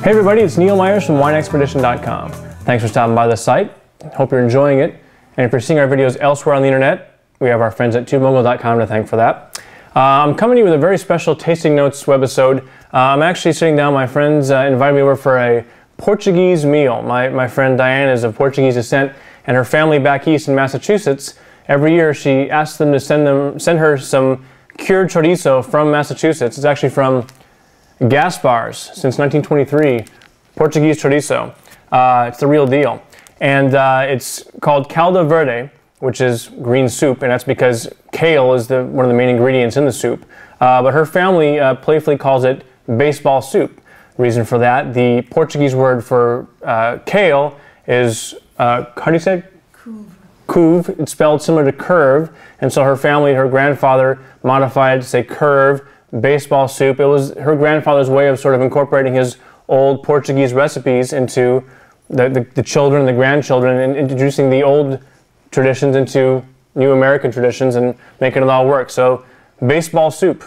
Hey everybody, it's Neil Myers from WineExpedition.com. Thanks for stopping by the site. Hope you're enjoying it. And if you're seeing our videos elsewhere on the internet, we have our friends at Tubemogul.com to thank for that. I'm coming to you with a very special Tasting Notes webisode. I'm actually sitting down, my friends invited me over for a Portuguese meal. My friend Diane is of Portuguese descent, and her family back east in Massachusetts, every year she asks them to send her some cured chorizo from Massachusetts. It's actually from Gaspar's since 1923, Portuguese chorizo. It's the real deal. And it's called Caldo Verde, which is green soup, and that's because kale is one of the main ingredients in the soup. But her family playfully calls it baseball soup. Reason for that, the Portuguese word for kale is, how do you say it? Couve. It's spelled similar to curve, and so her family, her grandfather modified it to say curve, baseball soup. It was her grandfather's way of sort of incorporating his old Portuguese recipes into the children and the grandchildren, and introducing the old traditions into new American traditions and making it all work. So baseball soup.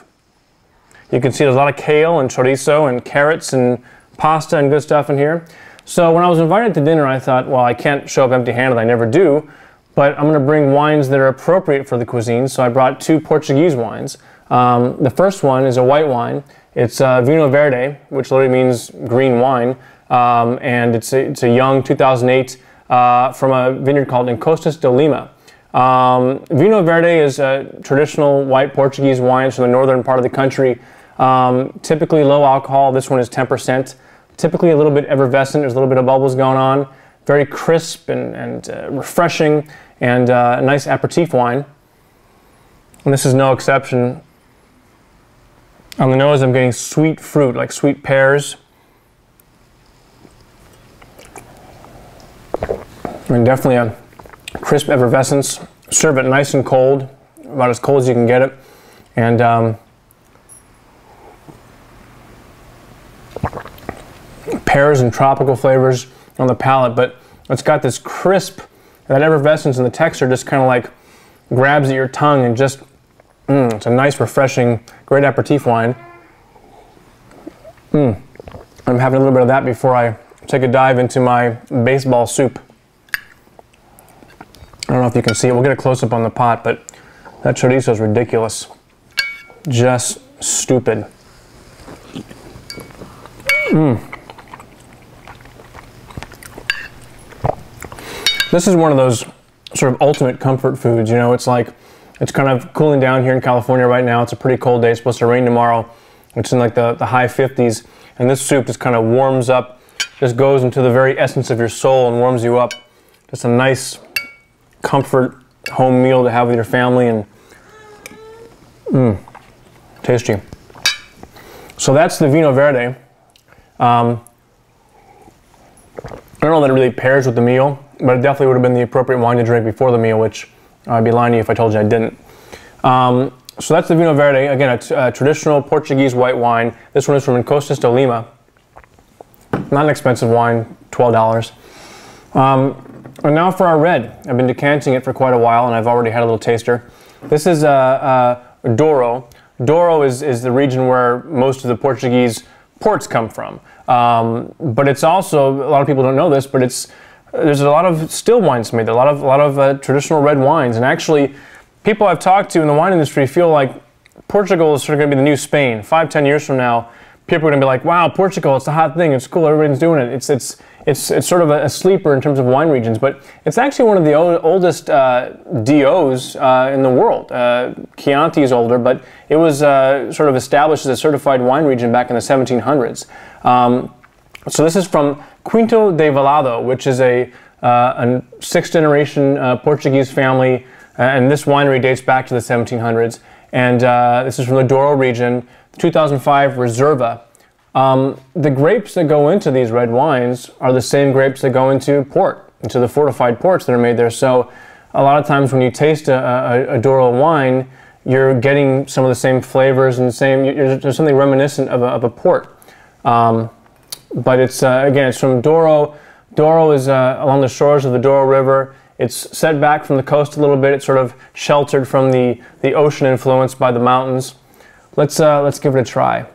You can see there's a lot of kale and chorizo and carrots and pasta and good stuff in here. So when I was invited to dinner, I thought, well, I can't show up empty-handed, I never do, but I'm going to bring wines that are appropriate for the cuisine. So I brought two Portuguese wines. The first one is a white wine. It's Vinho Verde, which literally means green wine, and it's a young 2008 from a vineyard called Encostas de Lima. Vinho Verde is a traditional white Portuguese wine from the northern part of the country. Typically low alcohol. This one is 10%. Typically a little bit effervescent. There's a little bit of bubbles going on. Very crisp and refreshing, and a nice aperitif wine. And this is no exception. On the nose, I'm getting sweet fruit, like sweet pears. And definitely a crisp effervescence. Serve it nice and cold, about as cold as you can get it. And pears and tropical flavors on the palate, but it's got this crisp, that effervescence, and the texture just kind of like grabs at your tongue, and just, it's a nice, refreshing, great aperitif wine. I'm having a little bit of that before I take a dive into my baseball soup. I don't know if you can see it. We'll get a close-up on the pot, but that chorizo is ridiculous. Just stupid. This is one of those sort of ultimate comfort foods, you know. It's like, it's kind of cooling down here in California right now. It's a pretty cold day. It's supposed to rain tomorrow. It's in like the high 50s, and this soup just kind of warms up, just goes into the very essence of your soul and warms you up. Just a nice comfort home meal to have with your family, and tasty. So that's the Vinho Verde. I don't know that it really pairs with the meal, but it definitely would have been the appropriate wine to drink before the meal, which I'd be lying to you if I told you I didn't. So that's the Vinho Verde. Again, it's a traditional Portuguese white wine. This one is from Encostas de Lima. Not an expensive wine, $12. And now for our red. I've been decanting it for quite a while, and I've already had a little taster. This is Douro. Douro is the region where most of the Portuguese ports come from. But it's also, a lot of people don't know this, but there's a lot of still wines made. There are a lot of traditional red wines, and actually, people I've talked to in the wine industry feel like Portugal is sort of going to be the new Spain. 5-10 years from now, people are going to be like, "Wow, Portugal! It's a hot thing. It's cool. Everybody's doing it." It's sort of a sleeper in terms of wine regions, but it's actually one of the oldest DOs in the world. Chianti is older, but it was sort of established as a certified wine region back in the 1700s. So this is from Quinto de Valado, which is a sixth-generation Portuguese family, and this winery dates back to the 1700s. And this is from the Douro region, 2005 Reserva. The grapes that go into these red wines are the same grapes that go into port, into the fortified ports that are made there. So a lot of times when you taste a Douro wine, you're getting some of the same flavors and there's something reminiscent of a port. But it's, again, it's from Douro. Douro is along the shores of the Douro River. It's set back from the coast a little bit. It's sort of sheltered from the ocean influence by the mountains. Let's give it a try.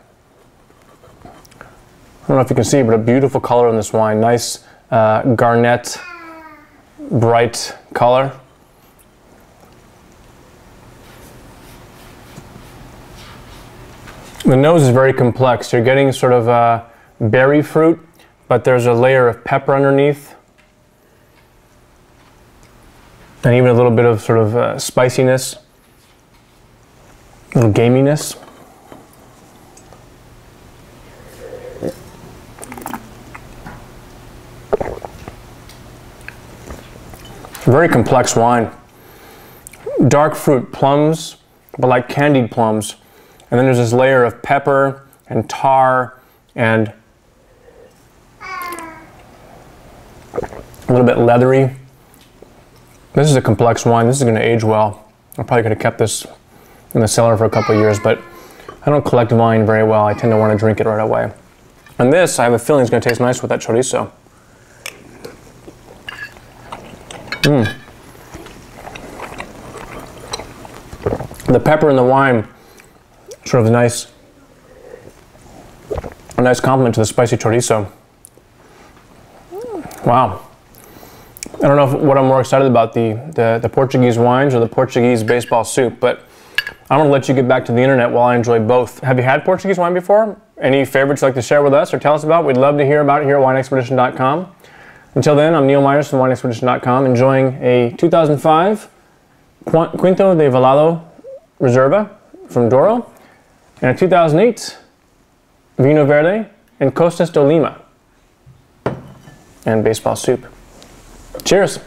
don't know if you can see, but a beautiful color in this wine. Nice garnet, bright color. The nose is very complex. You're getting sort of berry fruit, but there's a layer of pepper underneath. And even a little bit of sort of spiciness, a little gaminess. Very complex wine. Dark fruit, plums, but like candied plums. And then there's this layer of pepper and tar and a little bit leathery. This is a complex wine. This is going to age well. I probably could have kept this in the cellar for a couple of years, but I don't collect wine very well. I tend to want to drink it right away. And this, I have a feeling, is going to taste nice with that chorizo. The pepper in the wine, sort of a nice compliment to the spicy chorizo. Wow. I don't know what I'm more excited about, the Portuguese wines or the Portuguese baseball soup, but I'm going to let you get back to the internet while I enjoy both. Have you had Portuguese wine before? Any favorites you'd like to share with us or tell us about? We'd love to hear about it here at wineexpedition.com. Until then, I'm Neil Myers from wineexpedition.com, enjoying a 2005 Quinto de Valado Reserva from Douro and a 2008 Vinho Verde and Costas do Lima and baseball soup. Cheers.